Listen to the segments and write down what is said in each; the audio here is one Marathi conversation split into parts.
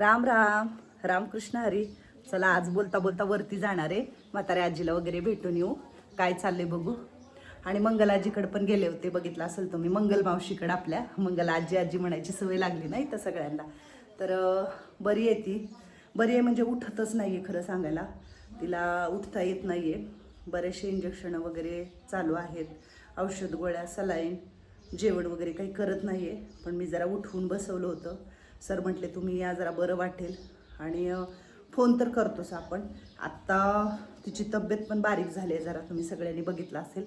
राम राम रामकृष्ण हरी. चला आज बोलता बोलता वरती जाणार आहे. म्हाताऱ्या आजीला वगैरे भेटून येऊ, काय चाललंय बघू. आणि मंगलाजीकडे पण गेले होते, बघितलं असेल तुम्ही. मंगल मावशीकडे आपल्या मंगल आजी आजी म्हणायची सवय लागली नाही तर सगळ्यांना. तर बरी आहे ती. बरी आहे म्हणजे उठतच नाही आहे, खरं सांगायला तिला उठता येत नाही आहे. बरेचसे इंजेक्शनं वगैरे चालू आहेत, औषध गोळ्या सलाईन, जेवण वगैरे काही करत नाही आहे. पण मी जरा उठवून बसवलं होतं. सर म्हटले तुम्ही या, जरा बरं वाटेल. आणि फोन तर करतोच आपण. आत्ता तिची तब्येत पण बारीक झाली आहे जरा, तुम्ही सगळ्यांनी बघितलं असेल.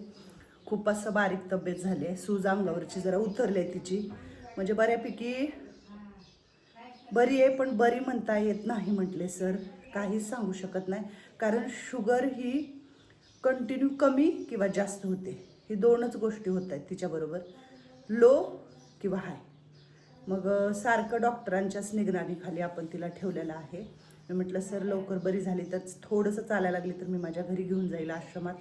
खूप असं बारीक तब्येत झाली आहे, सूज अंगावरची जरा उतरली आहे तिची. म्हणजे बऱ्यापैकी बरी आहे, पण बरी म्हणता येत नाही म्हटले सर. काहीच सांगू शकत नाही, कारण शुगर ही कंटिन्यू कमी किंवा जास्त होते. ही दोनच गोष्टी होत आहेत तिच्याबरोबर, लो किंवा हाय. मग सारखं डॉक्टरांच्याच निगराणीखाली आपण तिला ठेवलेलं आहे. मी म्हटलं सर लवकर बरी झाली तर थोडंसं चालायला लागली तर मी माझ्या घरी घेऊन जाईल आश्रमात,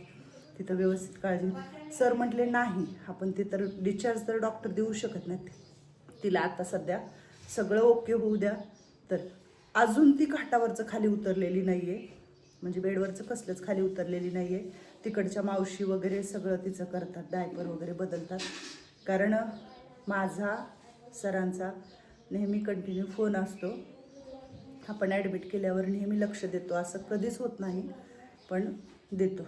तिथं व्यवस्थित काळजी. सर म्हटले नाही, आपण ते तर डिस्चार्ज तर डॉक्टर देऊ शकत नाहीत तिला आता सध्या. सगळं ओके होऊ द्या. तर अजून ती घाटावरचं खाली उतरलेली नाही आहे, म्हणजे बेडवरचं कसलंच खाली उतरलेली नाही आहे. तिकडच्या मावशी वगैरे सगळं तिचं करतात, डायपर वगैरे बदलतात. कारण माझा सरांचा नेहमी कंटिन्यू फोन असतो. आपण ॲडमिट केल्यावर नेहमी लक्ष देतो, असं कधीच होत नाही, पण देतो.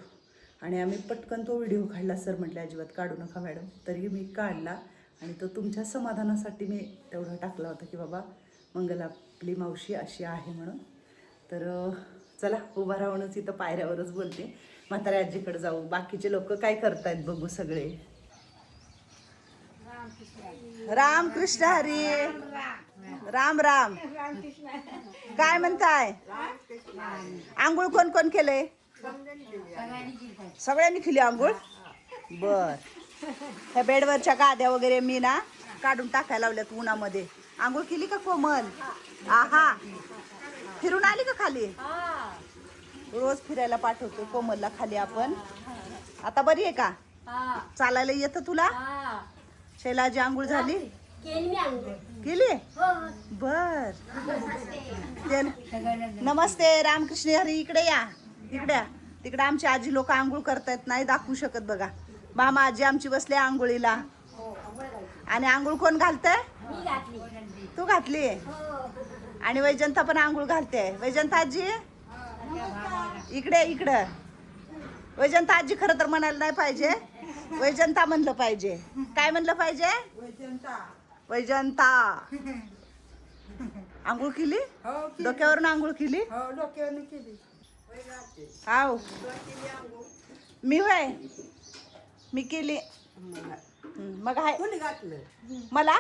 आणि आम्ही पटकन तो व्हिडिओ काढला. सर म्हटले अजिबात काढू नका मॅडम, तरी मी काढला. आणि तो तुमच्या समाधानासाठी मी तेवढं टाकला होता की बाबा मंगल आपली मावशी अशी आहे म्हणून. तर चला उभा राहूनच इथं पायऱ्यावरच बोलते. म्हाताऱ्या आजीकडे जाऊ, बाकीचे लोक काय करतायत बघू सगळे. रामकृष्ण हरी. राम राम. काय म्हणताय? आंघोळ कोण कोण केलंय? सगळ्यांनी केली आंघोळ. बर. ह्या बेडवरच्या गाद्या वगैरे मी ना काढून टाकायला लावल्यात उन्हामध्ये. आंघोळ केली का कोमल? आहा, फिरून आली का खाली? रोज फिरायला पाठवतो कोमलला खाली आपण. आता बरी आहे का? चालायला येतं तुला? शैलाजी आंघोळ झाली? केली? बर. नमस्ते रामकृष्ण हरी. इकडे या, इकडे. तिकडे आमची आजी लोक आंघोळ करतायत, नाही दाखवू शकत बघा. मामा आजी आमची बसले आंघोळीला. आणि आंघोळ कोण घालतंय? तू घातली. आणि वैजंता पण आंघोळ घालते. वैजंता आजी इकडे, इकडं. वैजंता आजी खरं तर म्हणायला नाही पाहिजे, वैजंता म्हणलं पाहिजे. काय म्हणलं पाहिजे? वैजंता. आंघोळ केली? डोक्यावरून आंघोळ केली? डोक्यावरून केली. हाव मी होय, मी केली. मग हाय कोणी घातलं मला.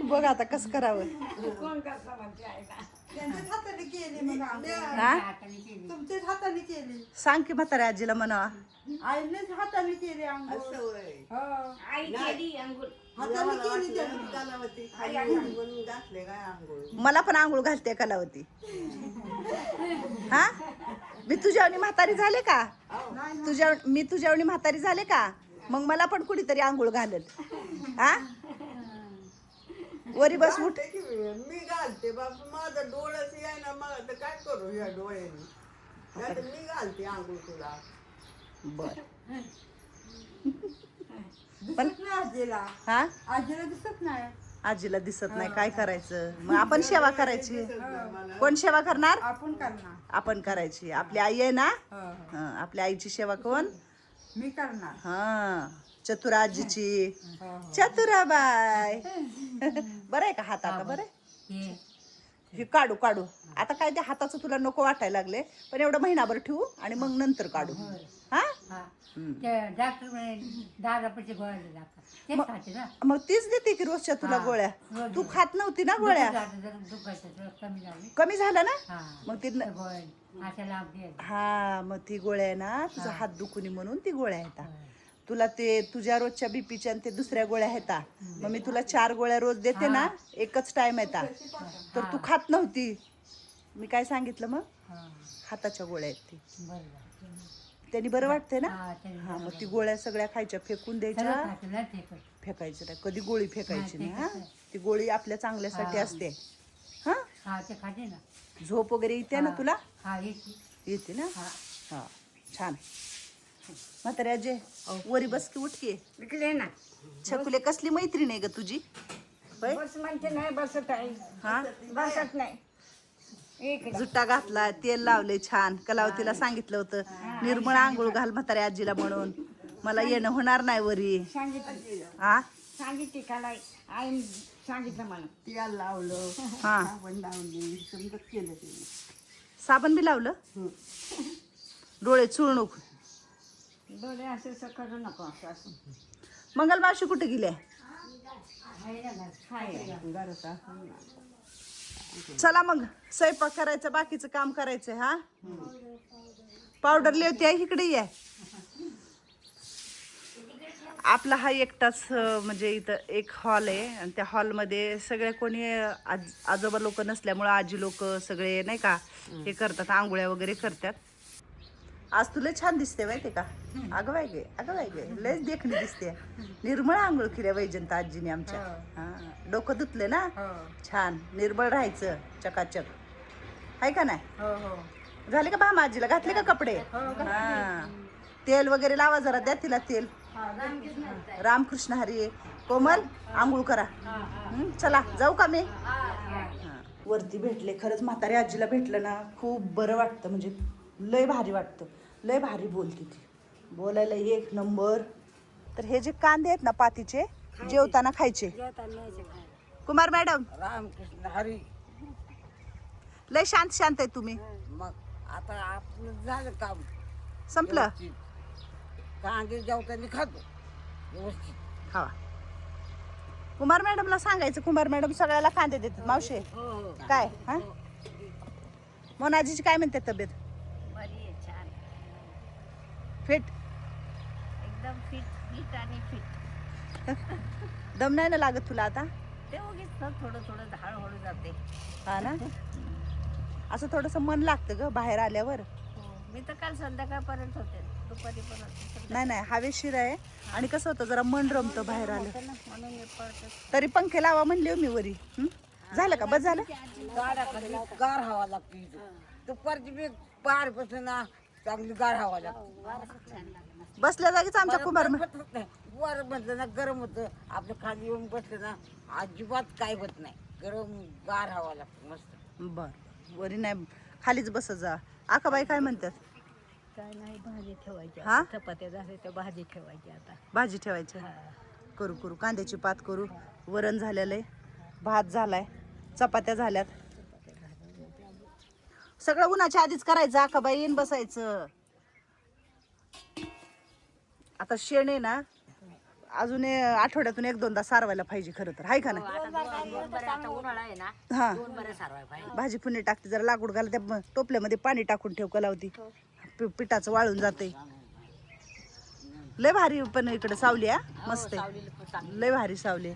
बघ आता कसं करावं. त्यांच्याच हाताने केली. मग हा, तुमच्याच हाताने केली. सांग की म्हाताऱ्या आजीला म्हणावा. आईनेच हाताने केली आंघोळ. आई केली अंघोळ. हाताने केली त्यांनी. मला पण आंघोळ घालते कलावती. हा, मी तुझ्यावणी म्हातारी झाले का? मी तुझ्यावणी म्हातारी झाले का? मग मला पण कुणीतरी आंघोळ घालत. हा, वरी बस उठ. मी घालते बाबा, माझं डोळ्याच आहे ना, मला तर काय करू या डोळ्याने. नाहीतर मी घालते आंघोळ तुला. बर. दिसत नाही आजीला. हा, आजीला दिसत नाही. आजीला दिसत नाही, काय करायचं मग? आपण सेवा करायची. कोण सेवा करणार? आपण करणार. आपण करायची. आपली आई आहे ना, हो. हं, आपल्या आईची सेवा कोण? मी करणार. हा, चतुरा आजीची. हो. चतुराबाई. बरं आहे का हात आता? बरं आहे? हे काढू काढू आता. काय ते हाताचं तुला नको वाटायला लागले, पण एवढं महिनाभर ठेवू आणि मग नंतर काढू. हा, मग तीच देते की रोजच्या तुला गोळ्या. तू खात नव्हती ना गोळ्या, कमी झालं ना. मग ती हा, मग ती गोळ्या आहे ना, तुझा हात दुखुनी म्हणून ती गोळ्या येतात तुला. ते तुझ्या रोजच्या बीपीच्या आणि ते दुसऱ्या गोळ्या आहेत. मग मी तुला 4 गोळ्या रोज देते ना, एकच टाइम येतात. तर तू खात नव्हती. मी काय सांगितलं मग? हाताच्या गोळ्या आहेत ती. त्यांनी बरं वाटतंय ना. हा, मग ती गोळ्या सगळ्या खायच्या, फेकून द्यायच्या. फेकायचं नाही, कधी गोळी फेकायची नाही हा. ती गोळी आपल्या चांगल्यासाठी असते हा. हा ते खाते ना. झोप वगैरे येते ना तुला? हा येते. येते ना हा. छान. म्हातारे अजय वरी बस की उठके. विकले ना. छकुले कसली मैत्रीण आहे ग तुझी? होय? बस म्हणते नाही बसत आहे. हा बसत नाही. इकडे. जुट्टा घातला, तेल लावले छान. कलावतीला सांगितलं होतं निर्मळ आंघोळ घाल म्हातारे आजीला म्हणून. मला येणं होणार नाही वरी सांगितलं. हा. सांगितली काला आई सांगितलं मला. तेल लावलं, हा साबण लावली, समजा केलं तिने. साबण बी लावलं. डोळे चुळणूक. डोळे असे असं करू नको असं. मंगलमावशी कुठे गेले? घरात असं ना. चला मग स्वयंपाक करायचं, बाकीचं काम करायचंय हा. पावडर लिवते आहे इकडे ये. आपला हा एकटाच म्हणजे इथं एक हॉल आहे आणि त्या हॉलमध्ये सगळे कोणी आजोबा लोक नसल्यामुळं आजी लोक सगळे नाही का हे करतात, आंघोळ्या वगैरे करतात. आज तुला छान दिसते माहिती का? अगं बाय गे, अगं बाय गे, लयच देखणी दिसते. निर्मळ आंघोळ केल्या वैजंत आजीने आमच्या. हा डोकं धुतले ना छान, निर्मळ राहायचं चकाचक आहे का नाही? हो हो. झाले का भामा आजीला घातले का कपडे? हा तेल वगैरे लावा जरा, द्या तिला तेल. रामकृष्ण हरी. कोमल आंघोळ करा. चला जाऊ का मी? वरती भेटले, खरंच म्हातारी आजीला भेटलं ना खूप बरं वाटतं, म्हणजे लय भारी वाटतं. लय भारी बोलते ती, बोलायला एक नंबर. तर हे जे कांदे आहेत ना पातीचे, जेवताना खायचे. कुमार मॅडम रामकृष्ण हरी. लय शांत शांत आहे तुम्ही. मग आता आपलं झालं काम संपलं. कांदे जेवताना खातो व्यवस्थित. खावा. कुमार मॅडमला सांगायचं, कुमार मॅडम सगळ्याला कांदे देतात. मावशे काय हा मोनाजीची काय म्हणते तब्येत? बरी आहे, छान. फिट? एकदम फिट आणि फिट. दम नाही ना लागत तुला आता? ते उगीच थोडं थोडं हळूहळू जाते. हा ना. असं थोडस मन लागतं ग बाहेर आल्यावर. मी तर काल संध्याकाळपर्यंत होते, दुपारी पण होते. नाही नाही हवेशीर आहे आणि कसं होतं जरा मन रमतं बाहेर आलं. म्हणून मी पळते. तरी पंखे लावा म्हणले मी वरी. झालं का? बस झालं. गाडाखाली गार हवा लागते इथं. दुपारची बी बाहेर बसून ना चांगली गार हवा लागते. बसल्या जागीच आमचा कुमार वर म्हटलं ना गरम होतं, आपलं खाली येऊन बसलं ना अजिबात काय होत नाही. गरम गार हवा लागते मस्त. बर वरी नाही, खालीच बस जा. आकाबाई काय म्हणतात? काय नाही, भाजी ठेवायची. हा? चपात्या झाले तर भाजी ठेवायची आता. भाजी ठेवायची. करू करू कांद्याची पात करू. वरण झालेलं आहे, भात झालाय, चपात्या झाल्यात. सगळं उन्हाच्या आधीच करायचं. आकाबाई येऊन बसायचं. आता शेण आहे ना अजून आठवड्यातून 1-2दा सारवायला पाहिजे खरं तर, हाय का नाही? उन्हाळा आहे ना, हा बरं सारवाय पाहिजे. भाजी फुनी टाकते, जरा लागूड घाल, त्या टोपल्यामध्ये पाणी टाकून ठेव कलावती. पिठाचं वाळून जाते. लय भारी पण इकडे सावली आहे, मस्त आहे. लय भारी सावली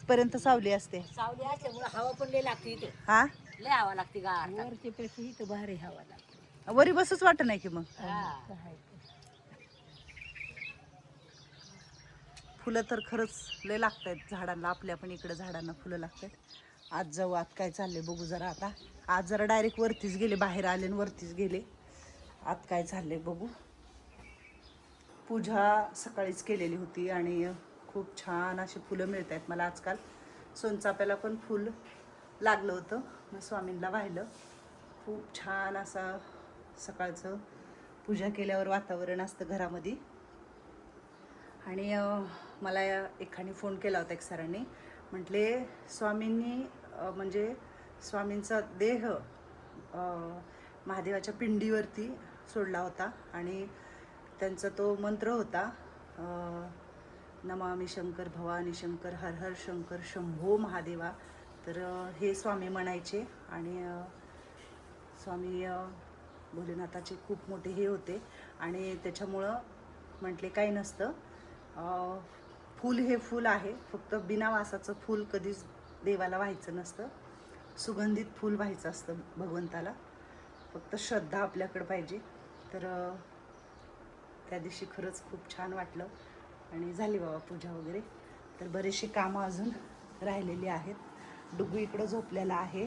पर्यंत सावली असते. सावली असल्यामुळे हवा पण लय लागते इथे. हा लय हवा लागते गार. वरची पेक्षा इथं भारी हवा लागते. वरी बसच वाटत नाही की मग. फुलं तर खरंच लय लागत आहेत झाडांना. आपल्या पण इकडे झाडांना फुलं लागतात. आज जाऊ, आत काय चाललंय बघू जरा. आता आज जरा डायरेक्ट वरतीच गेले, बाहेर आले आणि वरतीच गेले. आत काय चाललंय बघू. पूजा सकाळीच केलेली होती आणि खूप छान अशी फुलं मिळत आहेत मला आजकाल. सोनचाफ्याला पण फुल लागलं होतं, मग स्वामींना वाहिलं. खूप छान असा सकाळचं पूजा केल्यावर वातावरण असतं घरामध्ये. आणि मला एकाने फोन केला होता एक सरांनी, म्हटले स्वामींनी म्हणजे स्वामींचा देह महादेवाच्या पिंडीवरती सोडला होता आणि त्यांचा तो मंत्र होता नमामि शंकर भवानी शंकर हर हर शंकर शंभो महादेवा. तर हे स्वामी म्हणायचे आणि स्वामी भोलेनाथाचे खूप मोठे हे होते आणि त्याच्यामुळं म्हटले काही नसतं. फूल हे फूल आहे, फक्त बिना वासाचं फूल कधीच देवाला व्हायचं नसतं. सुगंधित फूल व्हायचं असतं भगवंताला, फक्त श्रद्धा आपल्याकडे पाहिजे. तर त्या दिवशी खरंच खूप छान वाटलं आणि झाली बाबा पूजा वगैरे. तर बरेचशी कामं अजून राहिलेली आहेत. डुगू इकडं झोपलेला आहे